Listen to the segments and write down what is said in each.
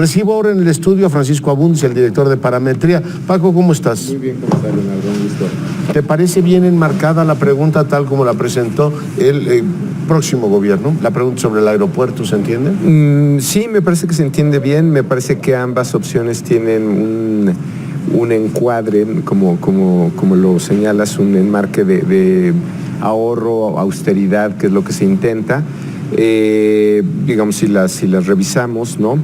Recibo ahora en el estudio a Francisco Abundis, el director de Parametría. Paco, ¿cómo estás? Muy bien, ¿cómo estás, Leonardo? Un gusto. ¿Te parece bien enmarcada la pregunta tal como la presentó el próximo gobierno? La pregunta sobre el aeropuerto, ¿se entiende? Sí, me parece que se entiende bien. Me parece que ambas opciones tienen un encuadre, como lo señalas, un enmarque de ahorro, austeridad, que es lo que se intenta. Digamos, si las revisamos, ¿no?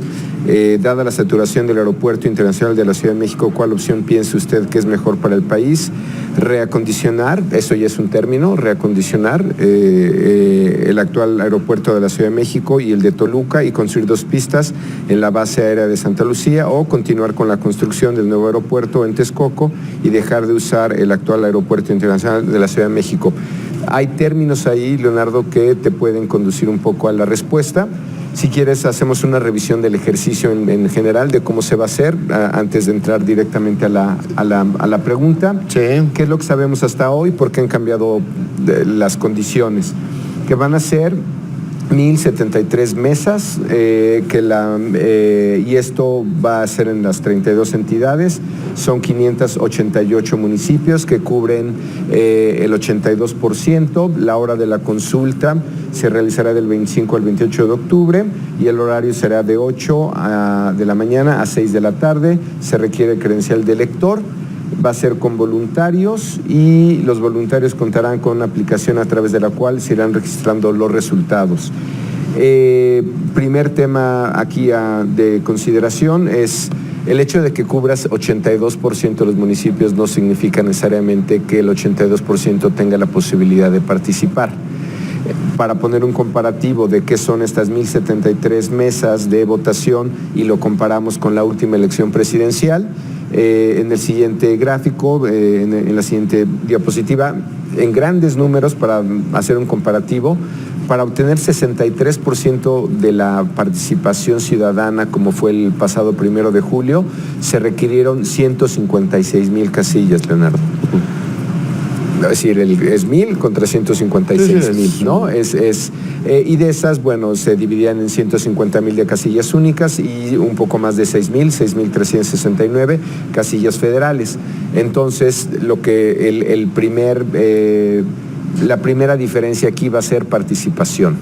Dada la saturación del Aeropuerto Internacional de la Ciudad de México, ¿cuál opción piensa usted que es mejor para el país? Reacondicionar, eso ya es un término, reacondicionar el actual aeropuerto de la Ciudad de México y el de Toluca y construir 2 pistas en la base aérea de Santa Lucía, o continuar con la construcción del nuevo aeropuerto en Texcoco y dejar de usar el actual Aeropuerto Internacional de la Ciudad de México. Hay términos ahí, Leonardo, que te pueden conducir un poco a la respuesta. Si quieres, hacemos una revisión del ejercicio en general de cómo se va a hacer antes de entrar directamente a la pregunta. Sí. ¿Qué es lo que sabemos hasta hoy? ¿Por qué han cambiado las condiciones? Que van a ser 1,073 mesas, y esto va a ser en las 32 entidades. Son 588 municipios que cubren el 82%. La hora de la consulta se realizará del 25 al 28 de octubre y el horario será de 8 de la mañana a 6 de la tarde. Se requiere credencial de elector. Va a ser con voluntarios y los voluntarios contarán con una aplicación a través de la cual se irán registrando los resultados. Primer tema aquí de consideración es el hecho de que cubras 82% de los municipios no significa necesariamente que el 82% tenga la posibilidad de participar. Para poner un comparativo de qué son estas 1,073 mesas de votación y lo comparamos con la última elección presidencial, en el siguiente gráfico, en la siguiente diapositiva, en grandes números para hacer un comparativo, para obtener 63% de la participación ciudadana, como fue el pasado 1 de julio, se requirieron 156,000 casillas, Leonardo. Es decir, es 1,000 contra 156,000, ¿no? Y de esas, bueno, se dividían en 150,000 de casillas únicas y un poco más de 6,369 casillas federales. Entonces, la primera diferencia aquí va a ser participación.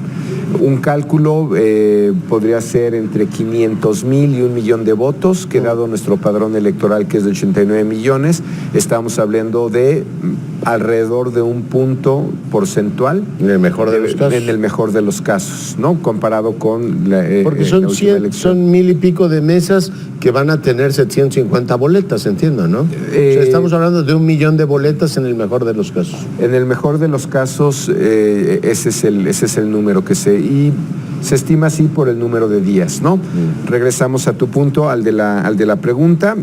Un cálculo podría ser entre 500,000 y 1,000,000 de votos, que dado nuestro padrón electoral, que es de 89 millones, estamos hablando de alrededor de un punto porcentual. En el mejor de los casos. En el mejor de los casos, ¿no? Comparado con porque son 1,000 y pico de mesas que van a tener 750 boletas, entiendo, ¿no? O sea, estamos hablando de 1,000,000 de boletas en el mejor de los casos. En el mejor de los casos, ese es el número que y se estima así por el número de días, ¿no? Regresamos a tu punto, al de la pregunta.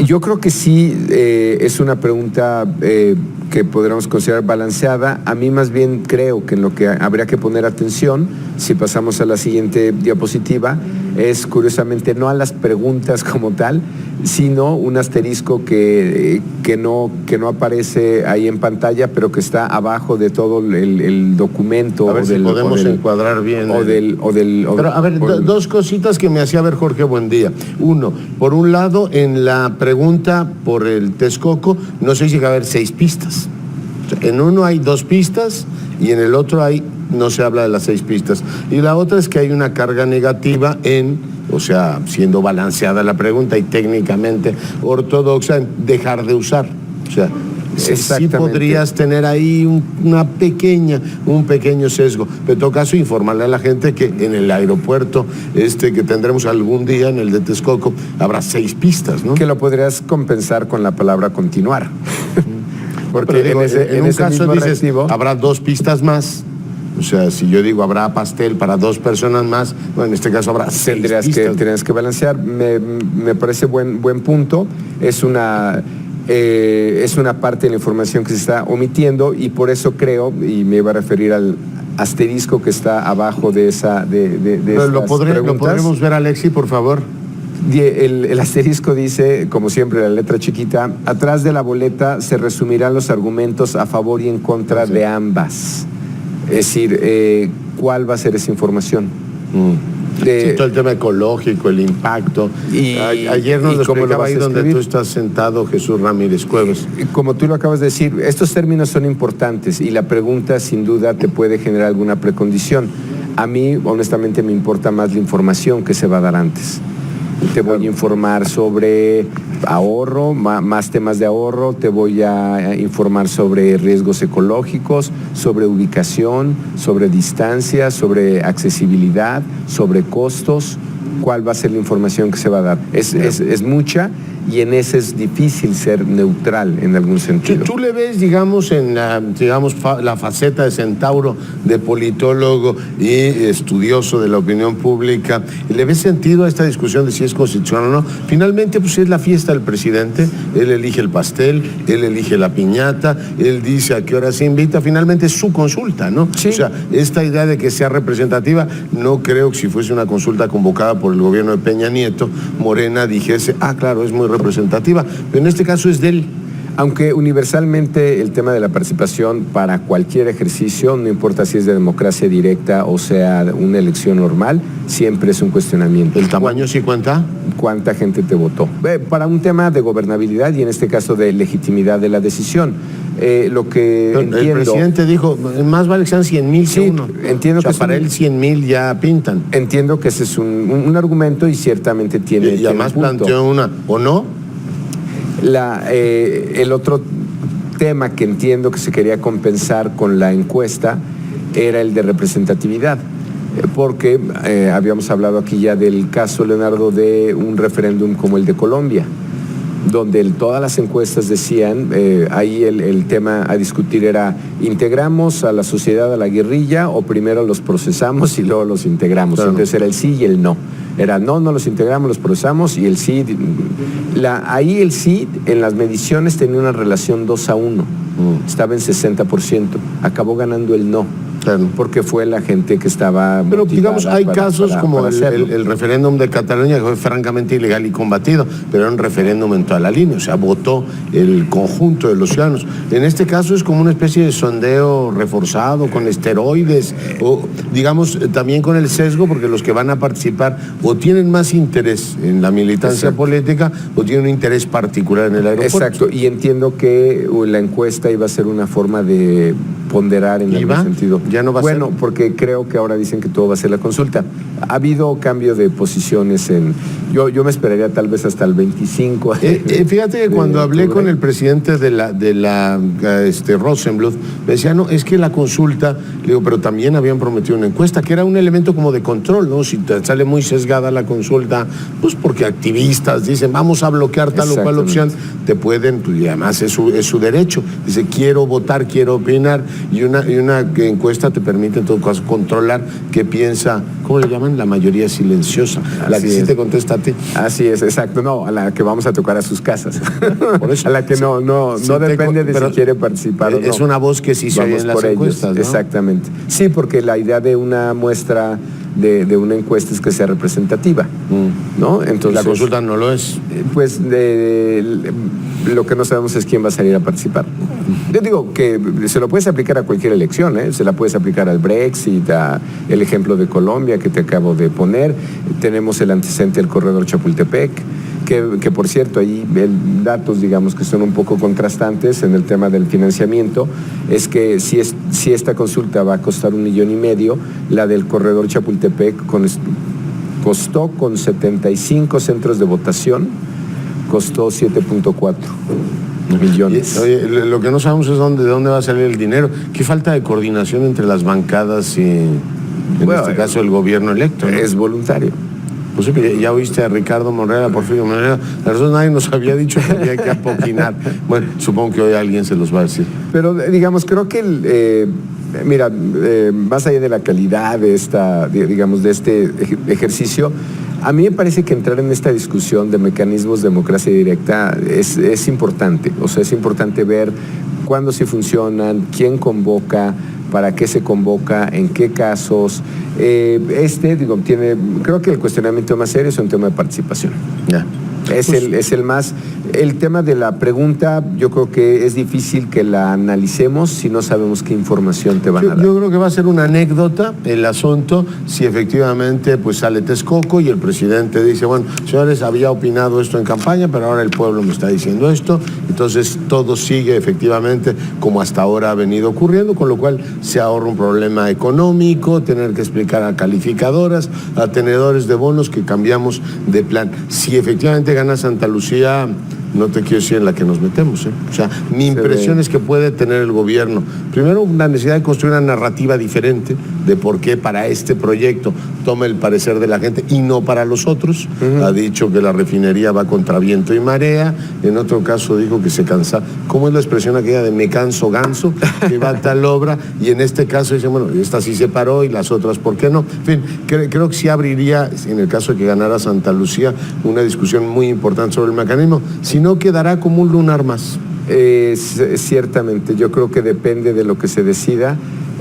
Yo creo que sí es una pregunta que podríamos considerar balanceada. A mí más bien creo que en lo que habría que poner atención, si pasamos a la siguiente diapositiva, es curiosamente no a las preguntas como tal, sino un asterisco que no aparece ahí en pantalla, pero que está abajo de todo el documento. A ver si podemos encuadrar bien. Pero a ver, dos cositas que me hacía ver Jorge Buendía. Uno, por un lado, en la pregunta por el Texcoco, no sé si va a haber 6 pistas. O sea, en uno hay 2 pistas y en el otro no se habla de las 6 pistas. Y la otra es que hay una carga negativa o sea, siendo balanceada la pregunta y técnicamente ortodoxa, en dejar de usar. O sea, sí podrías tener ahí un pequeño sesgo. Pero en todo caso, informarle a la gente que en el aeropuerto que tendremos algún día, en el de Texcoco, habrá 6 pistas, ¿no? Que lo podrías compensar con la palabra continuar. Porque digo, en un caso dices, habrá 2 pistas más. O sea, si yo digo habrá pastel para 2 personas más, bueno, en este caso habrá 6 pistas. Tendrías que balancear. Me parece buen punto. Es una parte de la información que se está omitiendo y por eso creo, y me iba a referir al asterisco que está abajo de esa ¿Lo podremos ver, Alexi, por favor? El asterisco dice, como siempre, la letra chiquita, atrás de la boleta se resumirán los argumentos a favor y en contra de ambas. Es decir, ¿cuál va a ser esa información? todo el tema ecológico, el impacto. Ayer nos lo explicaba ahí donde tú estás sentado, Jesús Ramírez Cuevas. Como tú lo acabas de decir, estos términos son importantes y la pregunta sin duda te puede generar alguna precondición. A mí, honestamente, me importa más la información que se va a dar antes. Te voy a informar sobre ahorro, más temas de ahorro, te voy a informar sobre riesgos ecológicos, sobre ubicación, sobre distancia, sobre accesibilidad, sobre costos. ¿Cuál va a ser la información que se va a dar? Es mucha y en ese es difícil ser neutral en algún sentido. ¿Tú le ves, digamos, en la faceta de centauro, de politólogo y estudioso de la opinión pública, le ves sentido a esta discusión de si es constitucional o no? Finalmente, pues es la fiesta del presidente, él elige el pastel, él elige la piñata, él dice a qué hora se invita, finalmente es su consulta, ¿no? Sí. O sea, esta idea de que sea representativa, no creo que si fuese una consulta convocada por el gobierno de Peña Nieto, Morena dijese, claro, es muy representativa, pero en este caso es de él. Aunque universalmente el tema de la participación para cualquier ejercicio, no importa si es de democracia directa o sea una elección normal, siempre es un cuestionamiento. ¿El tamaño sí cuenta? ¿Cuánta gente te votó? Para un tema de gobernabilidad y en este caso de legitimidad de la decisión. Lo que entiendo... El presidente dijo, más vale que sean 100,000 que uno. Entiendo, o sea, que para él 100,000 ya pintan. Entiendo que ese es un argumento y ciertamente tiene... Y además planteó una, ¿o no? El otro tema que entiendo que se quería compensar con la encuesta era el de representatividad, porque habíamos hablado aquí ya del caso, Leonardo, de un referéndum como el de Colombia, donde todas las encuestas decían, ahí el tema a discutir era, ¿integramos a la sociedad a la guerrilla o primero los procesamos y luego los integramos? Claro. Entonces era el sí y el no. Era no los integramos, los procesamos, y el sí. Ahí el sí en las mediciones tenía una relación 2-1. Estaba en 60%. Acabó ganando el no. Claro. Porque fue la gente que estaba... Pero digamos, hay casos como el referéndum de Cataluña, que fue francamente ilegal y combatido, pero era un referéndum en toda la línea, o sea, votó el conjunto de los ciudadanos. En este caso es como una especie de sondeo reforzado, con esteroides, o digamos, también con el sesgo, porque los que van a participar o tienen más interés en la militancia política o tienen un interés particular en el aeropuerto. Exacto, y entiendo que la encuesta iba a ser una forma de ponderar en algún sentido. Ya no va a ser. Porque creo que ahora dicen que todo va a ser la consulta. Ha habido cambio de posiciones yo me esperaría tal vez hasta el 25. Fíjate que cuando hablé con el presidente de la Rosenbluth, me decía, no, es que la consulta, le digo, pero también habían prometido una encuesta, que era un elemento como de control, ¿no? Si te sale muy sesgada la consulta, pues porque activistas dicen, vamos a bloquear tal o cual opción, te pueden, pues, y además es su derecho. Dice, quiero votar, quiero opinar, y una encuesta te permite en todo caso controlar qué piensa, ¿cómo le llaman? La mayoría silenciosa, la que sí te contesta a ti. Así es, exacto, no, a la que vamos a tocar a sus casas. Por eso, a la que no depende de si quiere participar o no. Es una voz que sí se oye en las encuestas, ¿no? Exactamente. Sí, porque la idea de una muestra de una encuesta es que sea representativa, ¿no? Entonces, la consulta no lo es. Pues lo que no sabemos es quién va a salir a participar. Yo digo que se lo puedes aplicar a cualquier elección, se la puedes aplicar al Brexit, el ejemplo de Colombia que te acabo de poner. Tenemos el antecedente del corredor Chapultepec, que por cierto, ahí datos, digamos, que son un poco contrastantes en el tema del financiamiento, es que si esta consulta va a costar $1,5 millones, la del corredor Chapultepec costó con 75 centros de votación, costó 7.4 millones. Oye, lo que no sabemos es de dónde va a salir el dinero. Qué falta de coordinación entre las bancadas y, en este caso, el gobierno electo, ¿no? Es voluntario. Pues ya oíste a Ricardo Monreal, a Porfirio Monreal, a nosotros nadie nos había dicho que había que apoquinar. Bueno, supongo que hoy alguien se los va a decir. Pero digamos, creo que más allá de la calidad de de este ejercicio, a mí me parece que entrar en esta discusión de mecanismos de democracia directa es importante. O sea, es importante ver cuándo sí funcionan, quién convoca, para qué se convoca, en qué casos. Creo que el cuestionamiento más serio es un tema de participación. Ya. Es el más... El tema de la pregunta, yo creo que es difícil que la analicemos si no sabemos qué información te van a dar. Yo creo que va a ser una anécdota el asunto si efectivamente pues sale Texcoco y el presidente dice, bueno, señores, había opinado esto en campaña, pero ahora el pueblo me está diciendo esto. Entonces todo sigue efectivamente como hasta ahora ha venido ocurriendo, con lo cual se ahorra un problema económico, tener que explicar a calificadoras, a tenedores de bonos que cambiamos de plan. Si efectivamente gana Santa Lucía, no te quiero decir en la que nos metemos, ¿eh? O sea, mi impresión es que puede tener el gobierno, primero, una necesidad de construir una narrativa diferente de por qué para este proyecto toma el parecer de la gente y no para los otros. Ha dicho que la refinería va contra viento y marea, en otro caso dijo que se cansa, ¿cómo es la expresión aquella de me canso ganso? Que va tal obra, y en este caso dice, bueno, esta sí se paró y las otras, ¿por qué no? En fin, creo que sí abriría, en el caso de que ganara Santa Lucía, una discusión muy importante sobre el mecanismo, si no quedará como un lunar más. Ciertamente, yo creo que depende de lo que se decida,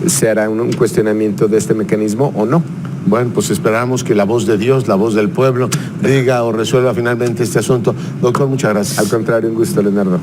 se hará un cuestionamiento de este mecanismo o no. Bueno, pues esperamos que la voz de Dios, la voz del pueblo, diga o resuelva finalmente este asunto. Doctor, muchas gracias. Al contrario, un gusto, Leonardo.